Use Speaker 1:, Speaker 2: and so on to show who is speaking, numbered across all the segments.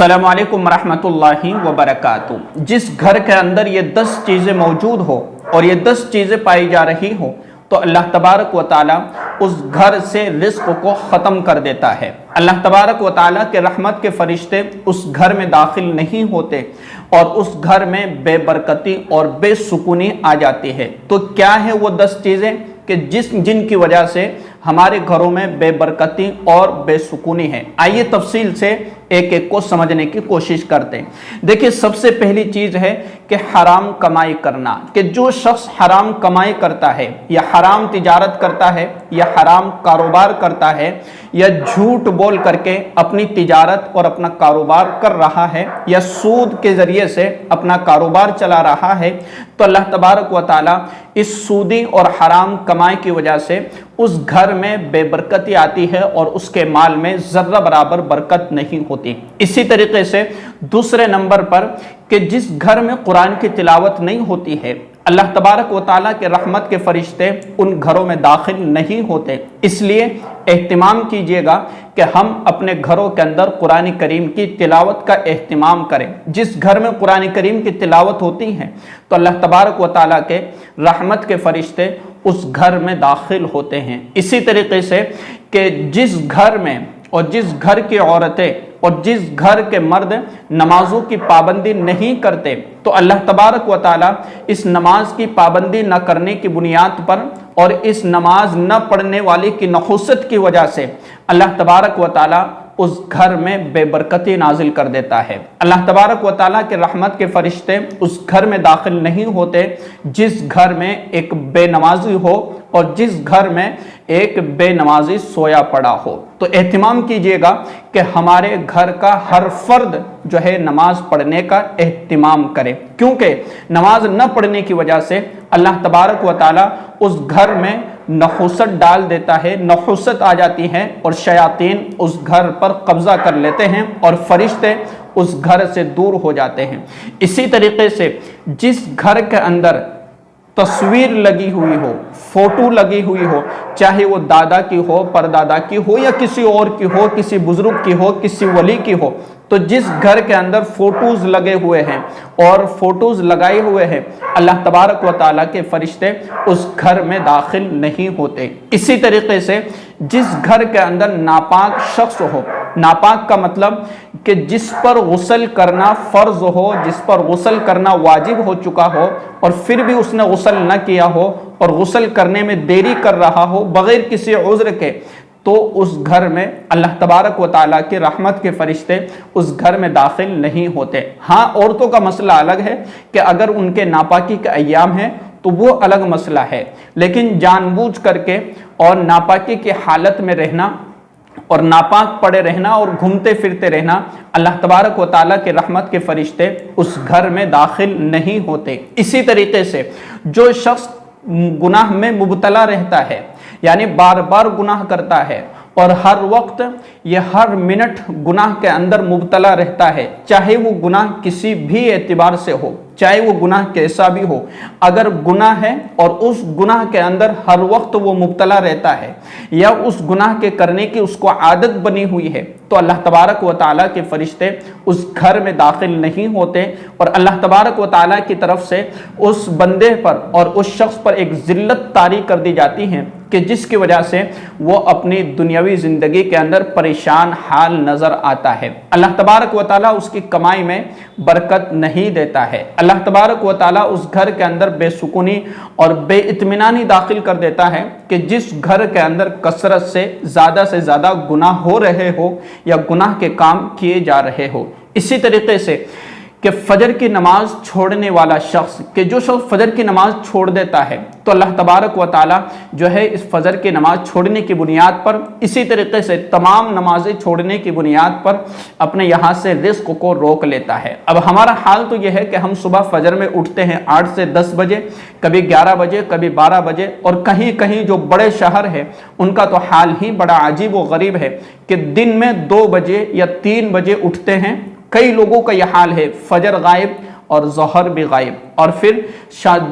Speaker 1: अस्सलामु अलैकुम रहमतुल्लाहि व बरकातुहू। जिस घर के अंदर ये 10 चीज़ें मौजूद हो और ये 10 चीज़ें पाई जा रही हो तो अल्लाह तबारक व ताला उस घर से रिस्क को ख़त्म कर देता है। अल्लाह तबारक व ताला के रहमत के फरिश्ते उस घर में दाखिल नहीं होते और उस घर में बेबरकती और बेसुकूनी आ जाती है। तो क्या है वो 10 चीज़ें कि जिनकी वजह से हमारे घरों में बेबरकती और बेसुकूनी है। आइए तफसील से एक एक को समझने की कोशिश करते हैं। देखिए, सबसे पहली चीज़ है कि हराम कमाई करना, कि जो शख्स हराम कमाई करता है या हराम तिजारत करता है या हराम कारोबार करता है या झूठ बोल करके अपनी तिजारत और अपना कारोबार कर रहा है या सूद के ज़रिए से अपना कारोबार चला रहा है, तो अल्लाह तबारक व ताला इस सूदी और हराम कमाई की वजह से उस घर में बेबरकती आती है और उसके माल में ज़र्रा बराबर बरकत नहीं होती। इसी तरीके से दूसरे नंबर पर कि जिस घर में कुरान की तिलावत नहीं होती है, अल्लाह तबारक व ताला के रहमत के फरिश्ते उन घरों में दाखिल नहीं होते। इसलिए एहतिमाम कीजिएगा कि हम अपने घरों के अंदर कुरान करीम की तिलावत का एहतिमाम करें। जिस घर में कुरान करीम की तिलावत होती है तो अल्लाह तबारक व ताला के रहमत के फरिश्ते उस घर में दाखिल होते हैं। इसी तरीके से कि जिस घर में और जिस घर की औरतें और जिस घर के मर्द नमाजों की पाबंदी नहीं करते तो अल्लाह तबारक व ताला इस नमाज की पाबंदी न करने की बुनियाद पर और इस नमाज न पढ़ने वाले की नखुसत की वजह से अल्लाह तबारक व ताला उस घर में बेबरकती नाजिल कर देता है। अल्लाह तबारक व ताला के रहमत के फरिश्ते उस घर में दाखिल नहीं होते जिस घर में एक बेनमाजी हो और जिस घर में एक बेनमाजी सोया पड़ा हो। तो एहतिमाम कीजिएगा कि हमारे घर का हर फर्द जो है नमाज पढ़ने का एहतिमाम करे, क्योंकि नमाज न पढ़ने की वजह से अल्लाह तबारक व ताला उस घर में नहुसत डाल देता है, नहुसत आ जाती है और शयातीन उस घर पर कब्जा कर लेते हैं और फरिश्ते उस घर से दूर हो जाते हैं। इसी तरीके से जिस घर के अंदर तस्वीर लगी हुई हो, फोटो लगी हुई हो, चाहे वो दादा की हो, परदादा की हो या किसी और की हो, किसी बुजुर्ग की हो, किसी वली की हो, तो जिस घर के अंदर फोटोज लगे हुए हैं और फोटोज लगाए हुए हैं, अल्लाह तबारक व ताला के फरिश्ते उस घर में दाखिल नहीं होते। इसी तरीके से जिस घर के अंदर नापाक शख्स हो, नापाक का मतलब कि जिस पर गुस्ल करना फ़र्ज हो, जिस पर गुस्ल करना वाजिब हो चुका हो और फिर भी उसने गुस्ल न किया हो और गुस्ल करने में देरी कर रहा हो बग़ैर किसी उज़्र के, तो उस घर में अल्लाह तबारक व ताला के रहमत के फरिश्ते उस घर में दाखिल नहीं होते। हाँ, औरतों का मसला अलग है कि अगर उनके नापाकी के अय्याम हैं तो वो अलग मसला है, लेकिन जानबूझ करके और नापाकी की हालत में रहना और नापाक पड़े रहना और घूमते फिरते रहना, अल्लाह तबारक व ताला के रहमत के फरिश्ते उस घर में दाखिल नहीं होते। इसी तरीके से जो शख्स गुनाह में मुबतला रहता है, यानी बार बार गुनाह करता है और हर वक्त ये हर मिनट गुनाह के अंदर मुबतला रहता है, चाहे वो गुनाह किसी भी एतबार से हो, चाहे वो गुनाह कैसा भी हो, अगर गुनाह है और उस गुनाह के अंदर हर वक्त वो मुबतला रहता है या उस गुनाह के करने की उसको आदत बनी हुई है, तो अल्लाह तबारक व ताला के फरिश्ते उस घर में दाखिल नहीं होते और अल्लाह तबारक व ताला की तरफ से उस बंदे पर और उस शख्स पर एक ज़िल्लत तारी कर दी जाती है कि जिसकी वजह से वो अपनी दुनियावी ज़िंदगी के अंदर परेशान हाल नज़र आता है। अल्लाह तबारक व ताला उसकी कमाई में बरकत नहीं देता है। अल्लाह तबारक व ताला उस घर के अंदर बेसुकूनी और बेइत्मीनानी दाखिल कर देता है कि जिस घर के अंदर कसरत से ज़्यादा गुनाह हो रहे हो या गुनाह के काम किए जा रहे हो। इसी तरीके से कि फजर की नमाज छोड़ने वाला शख्स, कि जो शख्स फजर की नमाज छोड़ देता है तो अल्लाह तबारक व ताला जो है इस फजर की नमाज छोड़ने की बुनियाद पर, इसी तरीके से तमाम नमाजें छोड़ने की बुनियाद पर अपने यहाँ से रिस्क को रोक लेता है। अब हमारा हाल तो यह है कि हम सुबह फजर में उठते हैं 8 से 10 बजे, कभी 11 बजे, कभी 12 बजे, और कहीं कहीं जो बड़े शहर है उनका तो हाल ही बड़ा अजीब व गरीब है कि दिन में 2 बजे या 3 बजे उठते हैं। कई लोगों का यह हाल है, फजर गायब और ज़ोहर भी गायब, और फिर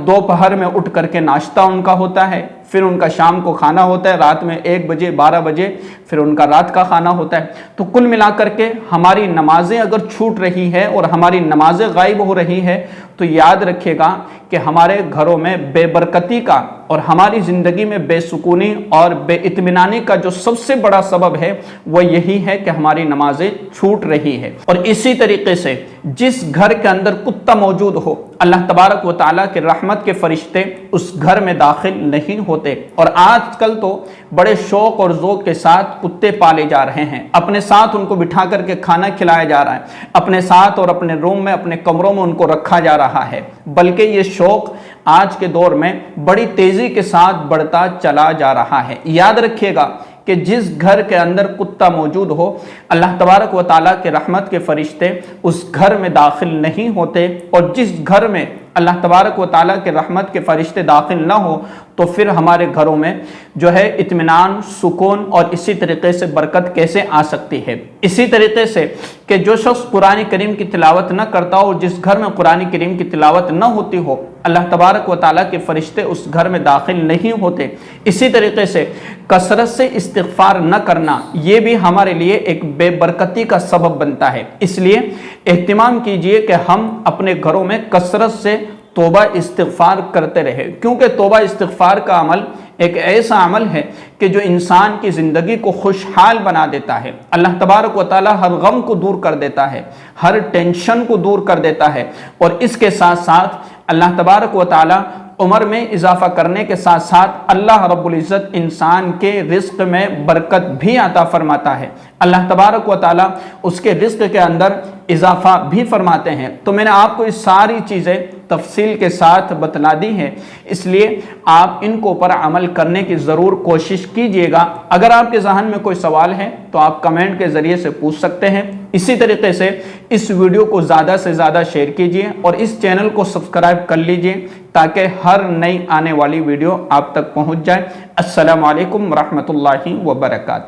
Speaker 1: दोपहर में उठ करके नाश्ता उनका होता है, پھر ان کا شام کو کھانا ہوتا ہے، رات میں 1 بجے 12 بجے پھر ان کا رات کا کھانا ہوتا ہے۔ تو کل ملا کر کے ہماری نمازیں اگر چھوٹ رہی ہے اور ہماری نمازیں غائب ہو رہی ہے تو یاد رکھیے گا کہ ہمارے گھروں میں بے برکتی کا اور ہماری زندگی میں بے سکونی اور بے اطمینانی کا جو سب سے بڑا سبب ہے وہ یہی ہے کہ ہماری نمازیں چھوٹ رہی ہے۔ اور اسی طریقے سے جس گھر کے اندر کتا موجود ہو، اللہ تبارک و تعالیٰ کے رحمت کے فرشتے اس گھر میں داخل نہیں ہوتے۔ اور آج کل تو بڑے شوق اور ذوق کے ساتھ کتے پالے جا رہے ہیں، اپنے ساتھ ان کو بٹھا کر کے کھانا کھلایا جا رہا ہے، اپنے ساتھ اور اپنے روم میں اپنے کمروں میں ان کو رکھا جا رہا ہے، بلکہ یہ شوق آج کے دور میں بڑی تیزی کے ساتھ بڑھتا چلا جا رہا ہے۔ یاد رکھیے گا کہ جس گھر کے اندر کتا موجود ہو، اللہ تبارک و تعالیٰ کے رحمت کے فرشتے اس گھر میں داخل نہیں ہوتے، اور جس گھر میں اللہ تبارک و تعالیٰ کے رحمت کے فرشتے داخل نہ ہو تو پھر ہمارے گھروں میں جو ہے اطمینان، سکون اور اسی طریقے سے برکت کیسے آ سکتی ہے۔ اسی طریقے سے کہ جو شخص قرآن کریم کی تلاوت نہ کرتا ہو، جس گھر میں قرآن کریم کی تلاوت نہ ہوتی ہو، اللہ تبارک و تعالیٰ کے فرشتے اس گھر میں داخل نہیں ہوتے۔ اسی طریقے سے کثرت سے استغفار نہ کرنا، یہ بھی ہمارے لیے ایک بے برکتی کا سبب بنتا ہے۔ اس لیے اہتمام کیجئے کہ ہم اپنے گھروں میں کثرت سے توبہ استغفار کرتے رہے، کیونکہ توبہ استغفار کا عمل ایک ایسا عمل ہے کہ جو انسان کی زندگی کو خوشحال بنا دیتا ہے۔ اللہ تبارک و تعالیٰ ہر غم کو دور کر دیتا ہے، ہر ٹینشن کو دور کر دیتا ہے، اور اس کے ساتھ ساتھ اللہ تبارک و تعالیٰ عمر میں اضافہ کرنے کے ساتھ ساتھ اللہ رب العزت انسان کے رزق میں برکت بھی عطا فرماتا ہے۔ اللہ تبارک و تعالیٰ اس کے رزق کے اندر اضافہ بھی فرماتے ہیں۔ تو میں نے آپ کو یہ ساری چیزیں تفصیل کے ساتھ بتلا دی ہیں، اس لیے آپ ان کو پر عمل کرنے کی ضرور کوشش کیجئے گا۔ اگر آپ کے ذہن میں کوئی سوال ہے تو آپ کمنٹ کے ذریعے سے پوچھ سکتے ہیں۔ اسی طریقے سے اس ویڈیو کو زیادہ سے زیادہ شیئر کیجئے اور اس چینل کو سبسکرائب کر لیجئے تاکہ ہر نئی آنے والی ویڈیو آپ تک پہنچ جائے۔ السلام علیکم ورحمۃ اللہ وبرکاتہ۔